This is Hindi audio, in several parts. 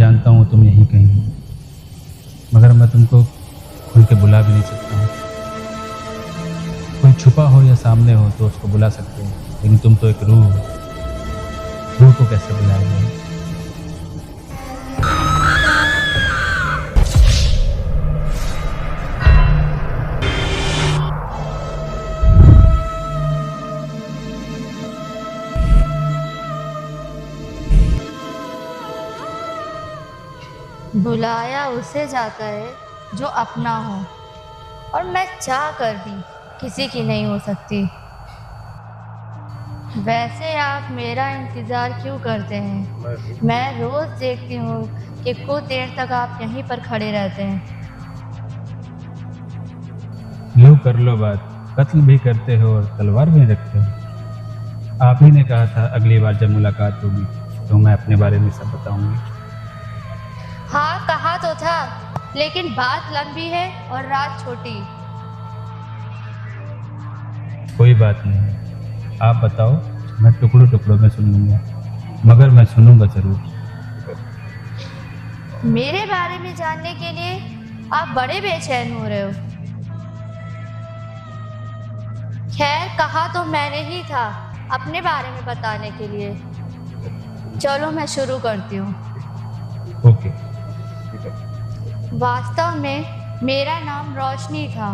जानता हूँ तुम यहीं कहीं हो, मगर मैं तुमको खुल के बुला भी नहीं सकता हूँ। कोई छुपा हो या सामने हो तो उसको बुला सकते हो, लेकिन तुम तो एक रूह हो। रूह को कैसे बुलाएंगे? बुलाया उसे जाता है जो अपना हो, और मैं चाह कर भी किसी की नहीं हो सकती। वैसे आप मेरा इंतज़ार क्यों करते हैं? मैं रोज़ देखती हूँ कि कुछ देर तक आप यहीं पर खड़े रहते हैं। लो कर लो बात, कत्ल भी करते हो और तलवार भी रखते हो। आप ही ने कहा था अगली बार जब मुलाकात होगी तो मैं अपने बारे में सब बताऊंगी। हाँ, कहा तो था, लेकिन बात लंबी है और रात छोटी। कोई बात नहीं, आप बताओ, मैं टुकड़ों टुकड़ों में सुन लूंगा, मगर मैं सुनूंगा जरूर। मेरे बारे में जानने के लिए आप बड़े बेचैन हो रहे हो। खैर, कहा तो मैंने ही था अपने बारे में बताने के लिए। चलो मैं शुरू करती हूँ। ओके। वास्तव में मेरा नाम रोशनी था।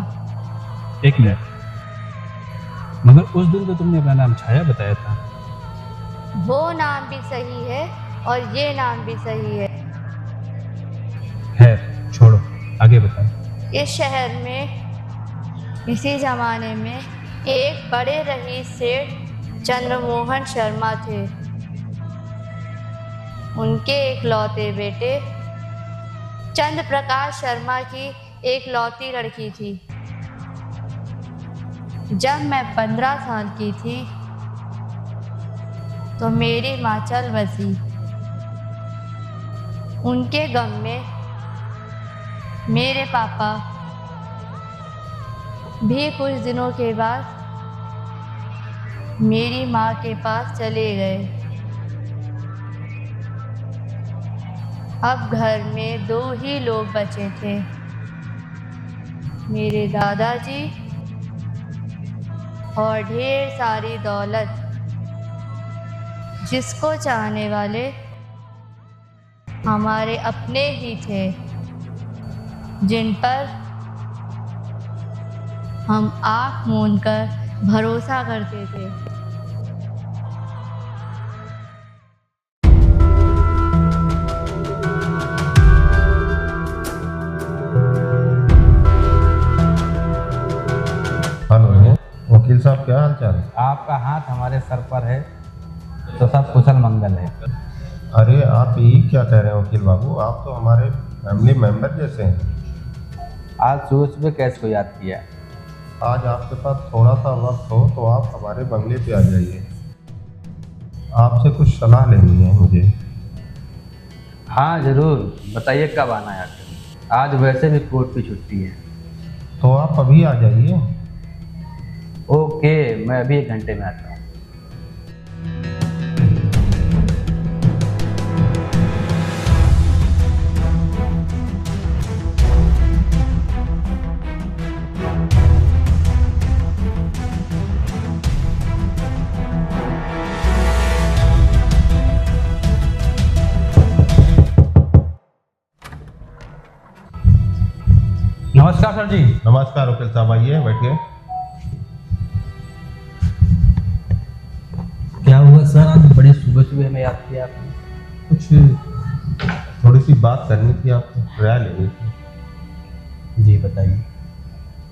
एक मिनट, मगर उस दिन तो तुमने अपना नाम छाया बताया था। वो नाम भी सही है और ये नाम भी सही है। खैर छोड़ो, आगे बताओ। इस शहर में इसी जमाने में एक बड़े रईस सेठ चंद्रमोहन शर्मा थे। उनके एक लौते बेटे चंद्र प्रकाश शर्मा की एक लौती लड़की थी। जब मैं 15 साल की थी तो मेरी माँ चल बसी। उनके गम में मेरे पापा भी कुछ दिनों के बाद मेरी माँ के पास चले गए। अब घर में 2 ही लोग बचे थे, मेरे दादाजी और ढेर सारी दौलत, जिसको चाहने वाले हमारे अपने ही थे, जिन पर हम आँख मूंद कर भरोसा करते थे। हेलो वकील साहब, क्या हाल चाल है? आपका हाथ हमारे सर पर है तो सब कुशल मंगल है। अरे आप ये क्या कह रहे हैं वकील बाबू, आप तो हमारे फैमिली मेंबर जैसे हैं। आज सुबह सुबह कैसे को याद किया? आज आपके पास थोड़ा सा वक्त हो तो आप हमारे बंगले पे आ जाइए, आपसे कुछ सलाह लेनी है मुझे। हाँ ज़रूर, बताइए कब आना है आखिर? आज वैसे भी कोर्ट की छुट्टी है। तो आप अभी आ जाइए। ओके, मैं अभी 1 घंटे में आता हूँ। नमस्कार सर जी। नमस्कार वकील साहब, आइए बैठिए। क्या हुआ सर, आज बड़ी सुबह सुबह हमें याद किया आपने? कुछ थोड़ी सी बात करनी थी, आपसे राय लेनी थी। जी बताइए।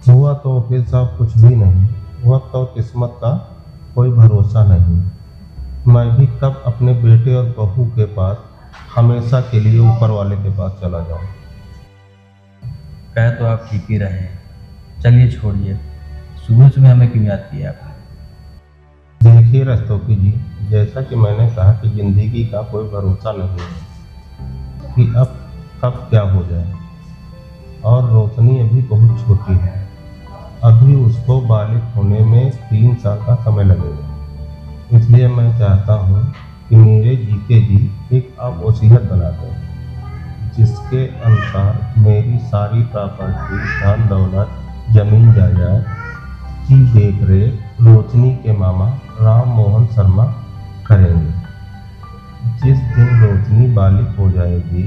हुआ तो वकील साहब कुछ भी नहीं, वक्त और किस्मत का कोई भरोसा नहीं। मैं भी कब अपने बेटे और बहू के पास हमेशा के लिए ऊपर वाले के पास चला जाऊं। कह तो आप ठीक ही रहे हैं, चलिए छोड़िए। सुबह सुबह हमें क्यों याद किया आपने? देखिए रस्तोगी जी, जैसा कि मैंने कहा कि ज़िंदगी का कोई भरोसा नहीं है कि अब कब क्या हो जाए, और रोशनी अभी बहुत छोटी है। अभी उसको बालिग होने में 3 साल का समय लगेगा। इसलिए मैं चाहता हूँ कि मेरे जीते जी एक आप वसीयत बना दें उसके अनुसार मेरी सारी प्रॉपर्टी, धन दौलत, जमीन जायदाद की देखरेख रोशनी के मामा राम मोहन शर्मा करेंगे। जिस दिन रोशनी बालिग हो जाएगी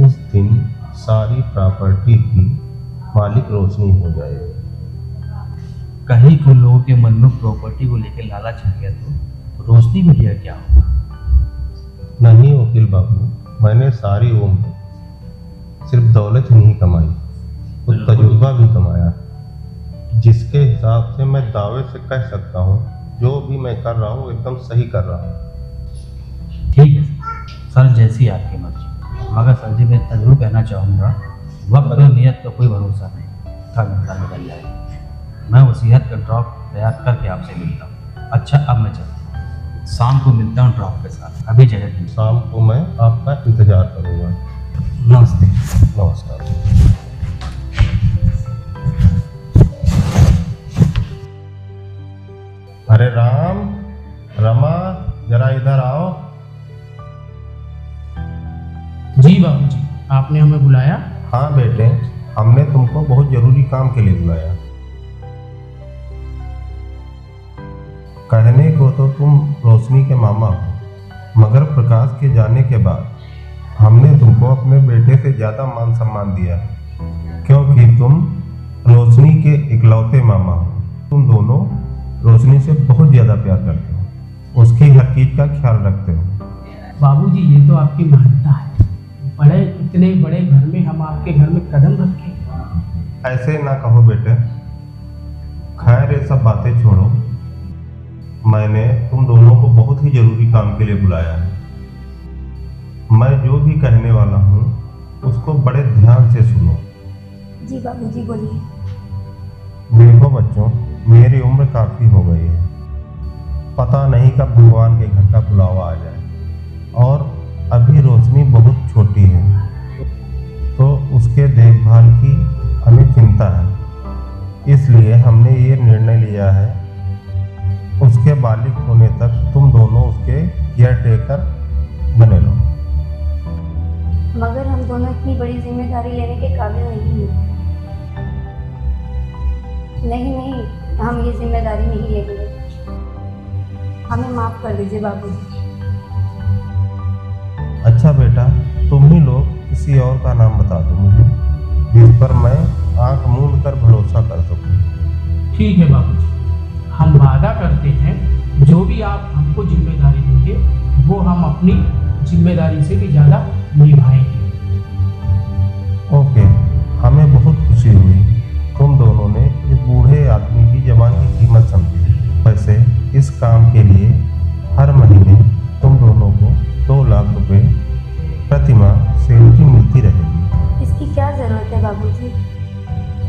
उस दिन सारी प्रॉपर्टी की मालिक रोशनी हो जाएगी। कहीं कुछ लोगों के मन में प्रॉपर्टी को लेकर लालच आ गया तो रोशनी को लिया क्या होगा? नहीं वकील बाबू, मैंने सारी उम्र सिर्फ दौलत ही नहीं कमाई, कुछ तजुर्बा भी कमाया, जिसके हिसाब से मैं दावे से कह सकता हूँ जो भी मैं कर रहा हूँ एकदम सही कर रहा हूँ। ठीक है सर, जैसी आपकी मर्जी। मगर सर जी मैं इतना जरूर कहना चाहूँगा, वक्त और नियत का कोई भरोसा नहीं, कल बदल जाएगा। मैं वसीयत का ड्राफ्ट तैयार करके आपसे मिलता हूँ। अच्छा अब मैं चलता हूँ, शाम को मिलता हूँ ड्राफ्ट के साथ। अभी जगह दीजिए। शाम को मैं आपका इंतजार करूँगा। नमस्ते। नमस्कार। अरे राम, रमा, जरा इधर आओ। जी बाबूजी, आपने हमें बुलाया? हाँ बेटे, हमने तुमको बहुत जरूरी काम के लिए बुलाया। कहने को तो तुम रोशनी के मामा हो, मगर प्रकाश के जाने के बाद हमने तुमको अपने बेटे से ज़्यादा मान सम्मान दिया है, क्योंकि तुम रोशनी के इकलौते मामा हो। तुम दोनों रोशनी से बहुत ज़्यादा प्यार करते हो, उसकी हर चीज़ का ख्याल रखते हो। बाबूजी ये तो आपकी महानता है, इतने बड़े घर में हम आपके घर में कदम रखें। ऐसे ना कहो बेटे। खैर ये सब बातें छोड़ो, मैंने तुम दोनों को बहुत ही जरूरी काम के लिए बुलाया है। मैं जो भी कहने वाला हूँ उसको बड़े ध्यान से सुनो। जी बाबूजी बोलिए। देखो बच्चों, मेरी उम्र काफ़ी हो गई है, पता नहीं कब भगवान के घर का बुलावा आ जाए, और अभी रोशनी बहुत छोटी है, तो उसके देखभाल की हमें चिंता है। इसलिए हमने ये निर्णय लिया है उसके बालिग होने तक तुम दोनों उसके केयर टेकर बने लो। मगर हम दोनों इतनी बड़ी जिम्मेदारी लेने के काबिल नहीं हैं। नहीं, हम ये जिम्मेदारी नहीं लेंगे। हमें माफ कर दीजिए बाबूजी। अच्छा बेटा, तुम ही लोग किसी और का नाम बता दो मुझे, जिस पर मैं आंख मूंद कर भरोसा कर सकूं। ठीक है बाबूजी, हम वादा करते हैं जो भी आप हमको जिम्मेदारी देंगे वो हम अपनी जिम्मेदारी से भी ज़्यादा निभाएंगे। ओके, हमें बहुत खुशी हुई तुम दोनों ने इस बूढ़े आदमी की जवान की कीमत समझी। वैसे इस काम के लिए हर महीने तुम दोनों को 2 लाख रुपए प्रति माह सैलरी मिलती रहेगी। इसकी क्या ज़रूरत है बाबूजी?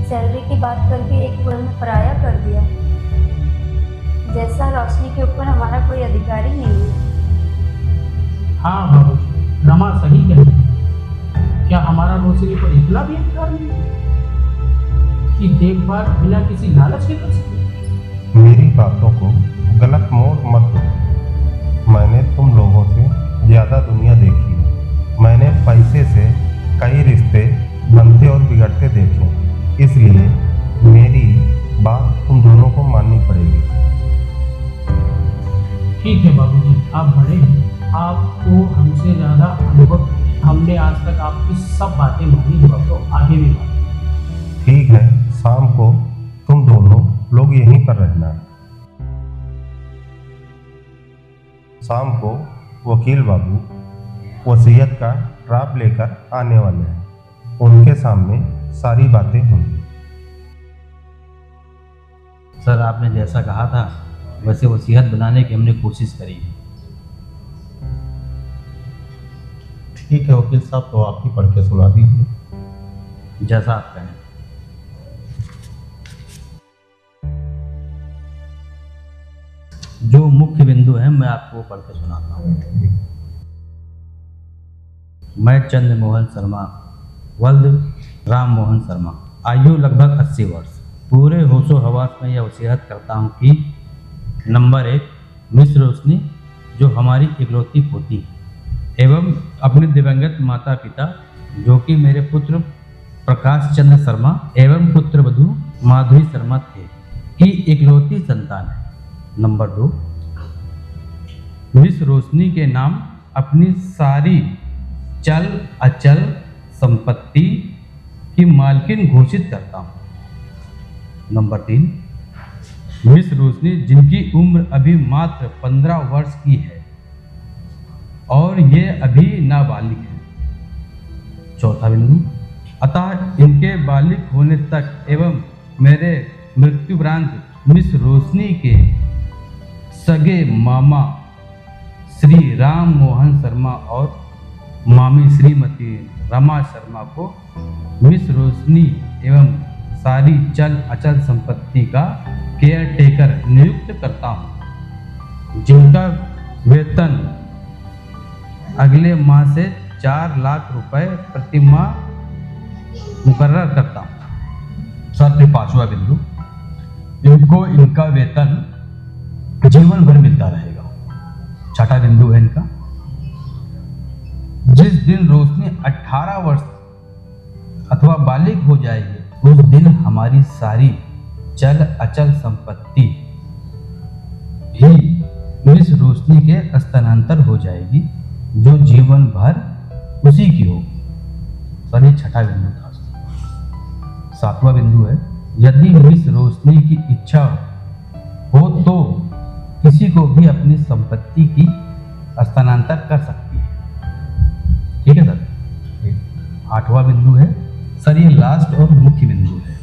सैलरी की बात करके एक पुल में पराया कर दिया, जैसा रोशनी के ऊपर हमारा कोई अधिकार ही नहीं है। हाँ बाबूजी, रमा सही कह रही है। क्या हमारा रोशनी पर इतना भी अधिकार नहीं है कि देखभाल बिना किसी लालच के कर सके? मेरी बातों को गलत मोड़ मत दो। मैंने तुम लोगों से ज़्यादा दुनिया देखी है। मैंने पैसे से कई रिश्ते बनते और बिगड़ते देखे, इसलिए मेरी बात तुम दोनों को माननी पड़ेगी। ठीक है बाबूजी, आप बड़े हैं, आपको हमसे ज़्यादा अनुभव है। हमने आज तक आपकी सब बातें मानी है, तो आगे भी मानी। ठीक है, शाम को तुम दोनों लोग यहीं पर रहना। शाम को वकील बाबू वसीयत का ड्राफ्ट लेकर आने वाले हैं, उनके सामने सारी बातें होंगी। सर आपने जैसा कहा था वैसे वसीयत बनाने की हमने कोशिश करी है। ठीक है वकील साहब, तो आप ही पढ़ के सुना दीजिए। जैसा आप कहें। जो मुख्य बिंदु है मैं आपको पढ़ के सुनाता हूँ। मैं चंद्रमोहन शर्मा, वल्द राम मोहन शर्मा, आयु लगभग 80 वर्ष, पूरे होशो हवास में यह वसीयत करता हूँ कि नंबर 1, मिस रोशनी जो हमारी इकलौती पोती है एवं अपने दिवंगत माता पिता जो कि मेरे पुत्र प्रकाश चंद्र शर्मा एवं पुत्र वधू माधुरी शर्मा थे की इकलौती संतान है। नंबर 2, मिस रोशनी के नाम अपनी सारी चल अचल संपत्ति की मालकिन घोषित करता हूँ। नंबर 3, मिस रोशनी जिनकी उम्र अभी मात्र 15 वर्ष की है और ये अभी नाबालिग है। चौथा बिंदु, अतः इनके बालिग होने तक एवं मेरे मृत्युपरांत मिस रोशनी के सगे मामा श्री राम मोहन शर्मा और मामी श्रीमती रमा शर्मा को मिस रोशनी एवं सारी चल अचल संपत्ति का केयर टेकर नियुक्त करता हूँ, जिनका वेतन अगले माह से 4 लाख रुपए प्रति माह मुकर्रर करता हूँ। साथ ही 5वां बिंदु, इनको इनका वेतन जीवन भर मिलता रहेगा। 6ठा बिंदु है इनका, जिस दिन रोशनी 18 वर्ष अथवा बालिग हो जाएगी उस दिन हमारी सारी चल अचल संपत्ति भी मिस रोशनी के हस्तांतर हो जाएगी, जो जीवन भर उसी की होगी। सर ये 6ठा बिंदु था। 7वां बिंदु है, यदि मिस रोशनी की इच्छा हो तो किसी को भी अपनी संपत्ति की हस्तांतर कर सकती है। ठीक है सर। 8वां बिंदु है सर, ये लास्ट और मुख्य बिंदु है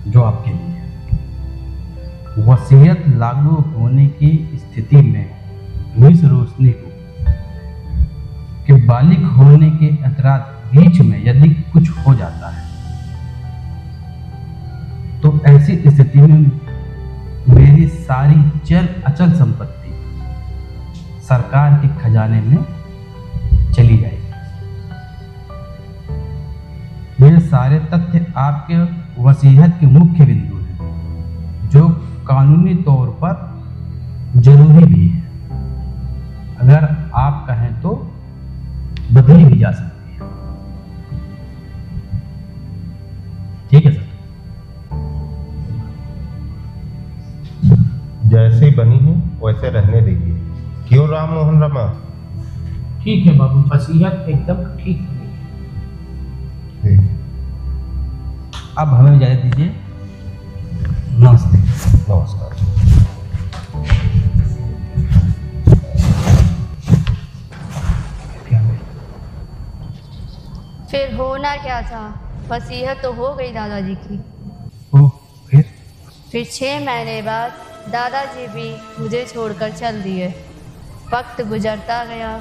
जो आपके लिए है। वसीयत लागू होने की स्थिति में मिस रोशनी को कि बालिग होने के अंतराल बीच में यदि कुछ हो जाता है तो ऐसी स्थिति में मेरी सारी चल अचल संपत्ति सरकार के खजाने में चली जाएगी। ये सारे तथ्य आपके वसीयत के मुख्य बिंदु हैं, जो कानूनी तौर पर जरूरी भी है। अगर आप कहें तो बदली भी जा सकती है। ठीक है सर। जैसी बनी है वैसे रहने दीजिए। क्यों राम मोहन रमा? ठीक है बाबू, वसीयत एकदम ठीक है। ठीक। अब हमें इजाजत दीजिए। नमस्ते। नमस्कार। फिर होना क्या था? वसीयत तो हो गई दादाजी की। ओह, फिर 6 महीने बाद दादाजी भी मुझे छोड़कर चल दिए। वक्त गुजरता गया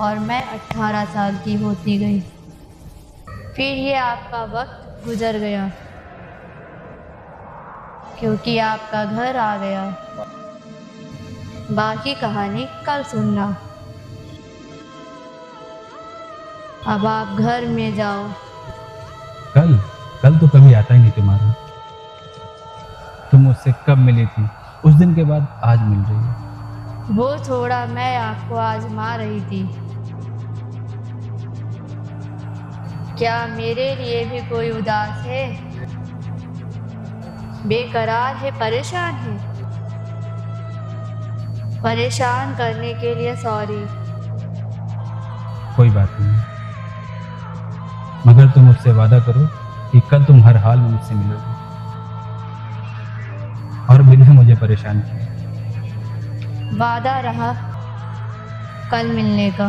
और मैं 18 साल की होती गई। फिर ये आपका वक्त गुजर गया क्योंकि आपका घर आ गया। बाकी कहानी कल सुनना। अब आप घर में जाओ। कल तो कभी आता ही नहीं तुम्हारा। तुम मुझसे कब मिली थी? उस दिन के बाद आज मिल रही है। वो थोड़ा मैं आपको आजमा रही थी। क्या मेरे लिए भी कोई उदास है, बेकरार है, परेशान है? परेशान करने के लिए सॉरी। कोई बात नहीं, मगर तुम मुझसे वादा करो कि कल तुम हर हाल में मुझसे मिलोगे और बिना मुझे परेशान किए। वादा रहा कल मिलने का।